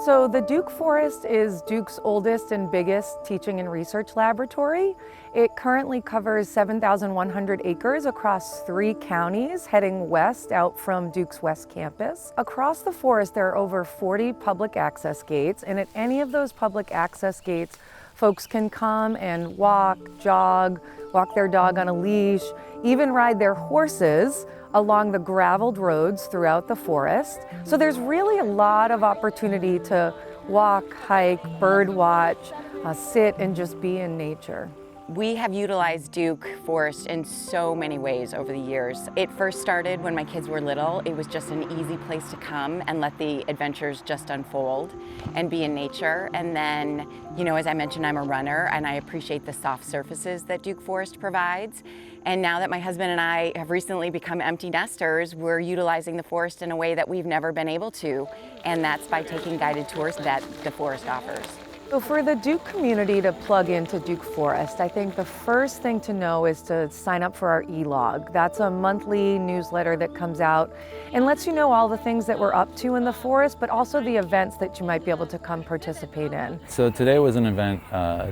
So the Duke Forest is Duke's oldest and biggest teaching and research laboratory. It currently covers 7,100 acres across 3 counties, heading west out from Duke's West Campus. Across the forest, there are over 40 public access gates, and at any of those public access gates, folks can come and walk, jog, walk their dog on a leash, even ride their horses along the graveled roads throughout the forest. So there's really a lot of opportunity to walk, hike, bird watch, sit and just be in nature. We have utilized Duke Forest in so many ways over the years. It first started when my kids were little. It was just an easy place to come and let the adventures just unfold and be in nature. And then, as I mentioned, I'm a runner and I appreciate the soft surfaces that Duke Forest provides. And now that my husband and I have recently become empty nesters, we're utilizing the forest in a way that we've never been able to. And that's by taking guided tours that the forest offers. So for the Duke community to plug into Duke Forest, I think the first thing to know is to sign up for our e-log. That's a monthly newsletter that comes out and lets you know all the things that we're up to in the forest, but also the events that you might be able to come participate in. So today was an event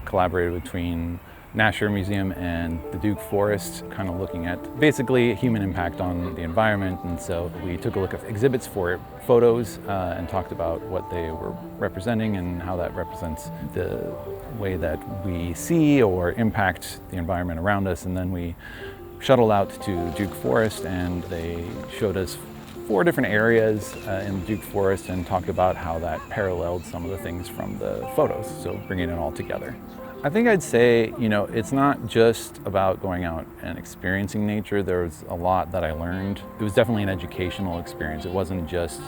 collaborated between Nasher Museum and the Duke Forest, kind of looking at basically human impact on the environment. And so we took a look at exhibits for photos and talked about what they were representing and how that represents the way that we see or impact the environment around us. And then we shuttled out to Duke Forest and they showed us 4 different areas in the Duke Forest and talked about how that paralleled some of the things from the photos, so bringing it all together. I think I'd say, it's not just about going out and experiencing nature. There was a lot that I learned. It was definitely an educational experience. It wasn't just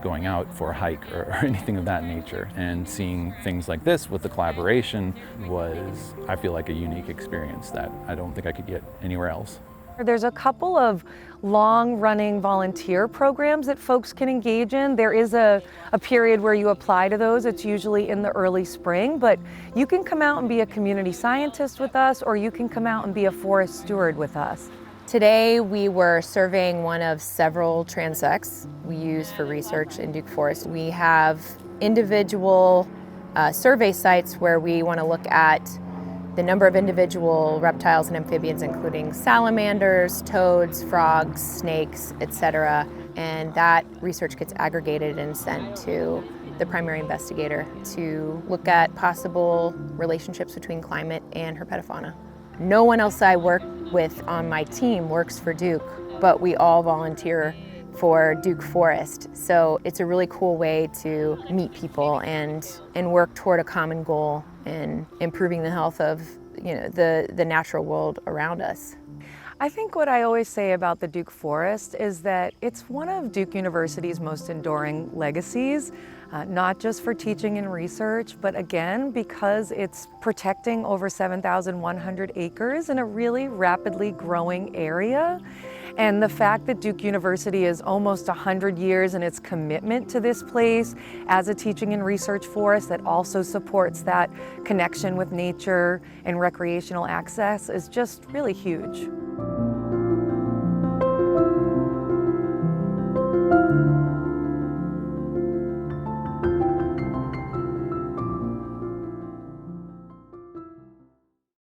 going out for a hike or anything of that nature. And seeing things like this with the collaboration was, I feel like, a unique experience that I don't think I could get anywhere else. There's a couple of long-running volunteer programs that folks can engage in. There is a period where you apply to those. It's usually in the early spring, but you can come out and be a community scientist with us, or you can come out and be a forest steward with us. Today we were surveying one of several transects we use for research in Duke Forest. We have individual survey sites where we want to look at the number of individual reptiles and amphibians, including salamanders, toads, frogs, snakes, etc. And that research gets aggregated and sent to the primary investigator to look at possible relationships between climate and herpetofauna. No one else I work with on my team works for Duke, but we all volunteer for Duke Forest. So it's a really cool way to meet people and work toward a common goal in improving the health of the natural world around us. I think what I always say about the Duke Forest is that it's one of Duke University's most enduring legacies, not just for teaching and research, but again, because it's protecting over 7,100 acres in a really rapidly growing area. And the fact that Duke University is almost 100 years in its commitment to this place as a teaching and research forest that also supports that connection with nature and recreational access is just really huge.